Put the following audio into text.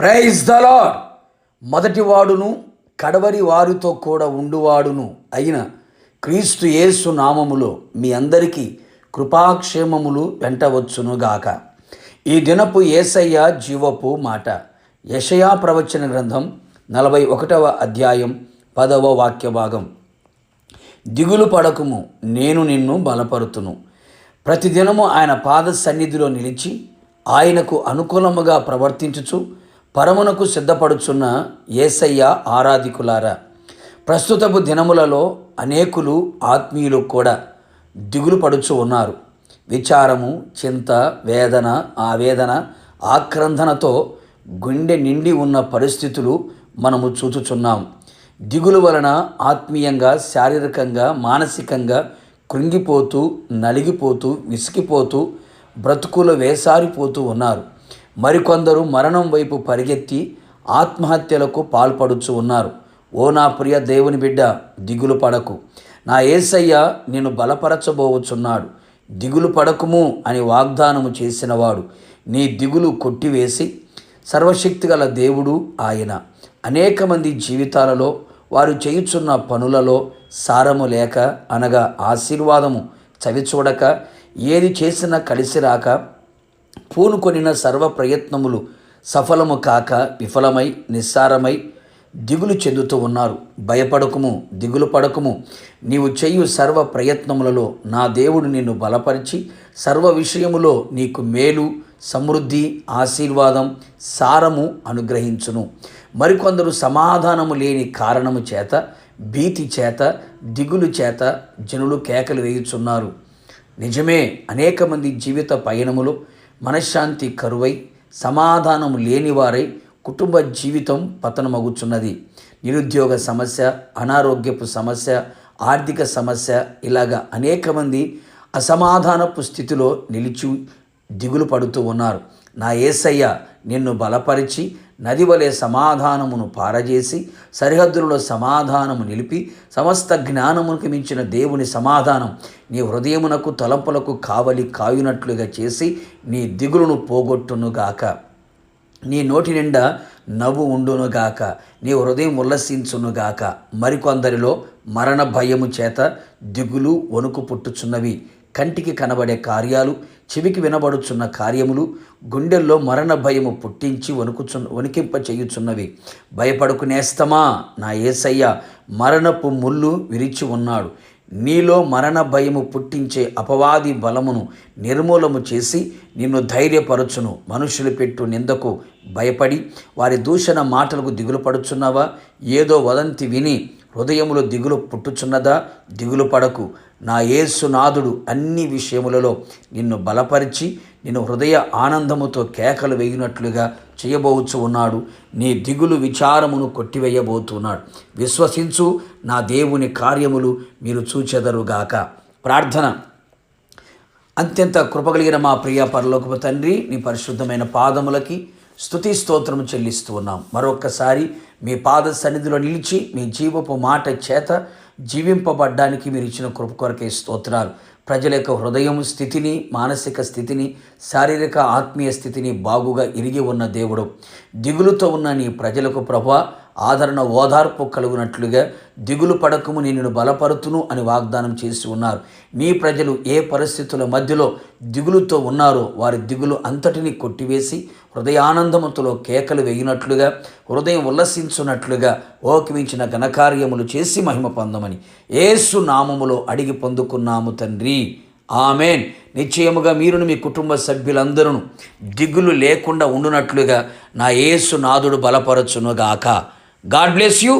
Praise the lord. మొదటి వాడును కడవరి వారితో కూడా ఉండువాడును అయిన క్రీస్తు యేసు నామములో మీ అందరికీ కృపాక్షేమములు వెంటవచ్చునుగాక. ఈ దినపు యేసయ్య జీవపు మాట. యెషయా ప్రవచన గ్రంథం 41వ అధ్యాయం 10వ వాక్య భాగం. దిగులు పడకుము, నేను నిన్ను బలపరుతును. ప్రతిదినము ఆయన పాద సన్నిధిలో నిలిచి ఆయనకు అనుకూలముగా ప్రవర్తించుచు పరమునకు సిద్ధపడుచున్న యేసయ్య ఆరాధికులారా, ప్రస్తుతపు దినములలో అనేకులు ఆత్మీయులు కూడా దిగులు పడుచు ఉన్నారు. విచారము, చింత, వేదన, ఆవేదన, ఆక్రందనతో గుండె నిండి ఉన్న పరిస్థితులు మనము చూచుచున్నాం. దిగులు వలన ఆత్మీయంగా, శారీరకంగా, మానసికంగా కృంగిపోతూ, నలిగిపోతూ, విసిగిపోతూ, బ్రతుకులు వేసారిపోతూ ఉన్నారు. మరికొందరు మరణం వైపు పరిగెత్తి ఆత్మహత్యలకు పాల్పడుచు ఉన్నారు. ఓ నా ప్రియ దేవుని బిడ్డ, దిగులు పడకు, నా యేసయ్య నిన్ను బలపరచబోవచున్నాడు. దిగులు పడకుము అని వాగ్దానము చేసినవాడు నీ దిగులు కొట్టివేసి సర్వశక్తిగల దేవుడు ఆయన. అనేక మంది జీవితాలలో వారు చేయుచున్న పనులలో సారము లేక, అనగా ఆశీర్వాదము చవిచూడక, ఏది చేసినా కలిసి రాక, పూనుకొనిన సర్వ ప్రయత్నములు సఫలము కాక విఫలమై నిస్సారమై దిగులు చెందుతూ ఉన్నారు. భయపడకుము, దిగులు పడకుము. నీవు చేయు సర్వ ప్రయత్నములలో నా దేవుడు నిన్ను బలపరిచి సర్వ విషయములో నీకు మేలు, సమృద్ధి, ఆశీర్వాదం, సారము అనుగ్రహించును. మరికొందరు సమాధానము లేని కారణము చేత, భీతి చేత, దిగులు చేత జనులు కేకలు వేయుచున్నారు. నిజమే, అనేక మంది జీవిత పయనములో మనశ్శాంతి కరువై, సమాధానము లేనివారై కుటుంబ జీవితం పతనమగుచున్నది. నిరుద్యోగ సమస్య, అనారోగ్యపు సమస్య, ఆర్థిక సమస్య, ఇలాగా అనేక మంది అసమాధానపు స్థితిలో నిలిచి దిగులు పడుతూ ఉన్నారు. నా యేసయ్య నిన్ను బలపరిచి నది వలె సమాధానమును పారజేసి సరిహద్దులలో సమాధానము నిలిపి సమస్త జ్ఞానమునకు మించిన దేవుని సమాధానం నీ హృదయమునకు తలంపులకు కావలి కాయునట్లుగా చేసి నీ దిగులును పోగొట్టునుగాక. నీ నోటి నిండా నవ్వు ఉండునుగాక, నీ హృదయం ఉల్లసించునుగాక. మరికొందరిలో మరణ భయము చేత దిగులు, వణుకు పుట్టుచున్నవి. కంటికి కనబడే కార్యాలు, చెవికి వినబడుచున్న కార్యములు గుండెల్లో మరణ భయము పుట్టించి వణికింప చేయుచున్నవి. భయపడకు నేస్తమా, నా యేసయ్య మరణపు ముళ్ళు విరిచి ఉన్నాడు. నీలో మరణ భయము పుట్టించే అపవాది బలమును నిర్మూలము చేసి నిన్ను ధైర్యపరచును. మనుషులు పెట్టు నిందకు భయపడి వారి దూషణ మాటలకు దిగులు పడుచున్నావా? ఏదో వదంతి విని హృదయములో దిగులు పుట్టుచున్నదా? దిగులు పడకు. నా యేసునాథుడు అన్ని విషయములలో నిన్ను బలపరిచి నిన్ను హృదయ ఆనందముతో కేకలు వేయునట్లుగా చేయబోచు ఉన్నాడు. నీ దిగులు, విచారమును కొట్టివేయబోతున్నాడు. విశ్వసించు, నా దేవుని కార్యములు మీరు చూచెదరుగాక. ప్రార్థన. అత్యంత కృపగలిగిన మా ప్రియ పరలోకపు తండ్రి, నీ పరిశుద్ధమైన పాదములకి స్తుతి స్తోత్రము చెల్లిస్తూ ఉన్నాం. మరొక్కసారి మీ పాద సన్నిధిలో నిలిచి మీ జీవపు మాట చేత జీవింపబడ్డానికి మీరు ఇచ్చిన కృప కొరకే స్తోత్రాలు. ప్రజల యొక్క హృదయం స్థితిని, మానసిక స్థితిని, శారీరక ఆత్మీయ స్థితిని బాగుగా ఎరిగి ఉన్న దేవుడు, దిగులుతో ఉన్న నీ ప్రజలకు ప్రభువా ఆదరణ, ఓదార్పు కలుగునట్లుగా దిగులు పడకము నేను బలపరుతును అని వాగ్దానం చేసి ఉన్నారు. నీ ప్రజలు ఏ పరిస్థితుల మధ్యలో దిగులుతో ఉన్నారో వారి దిగులు అంతటిని కొట్టివేసి హృదయానందముతో కేకలు వేయినట్లుగా, హృదయం ఉల్లసించున్నట్లుగా ఓకిమించిన ఘనకార్యములు చేసి మహిమ పొందమని యేసు నామములో అడిగి పొందుకున్నాము తండ్రి, ఆమెన్. నిశ్చయముగా మీరును మీ కుటుంబ సభ్యులందరూ దిగులు లేకుండా ఉండునట్లుగా నా యేసు నాథుడు బలపరచునుగాక. God bless you.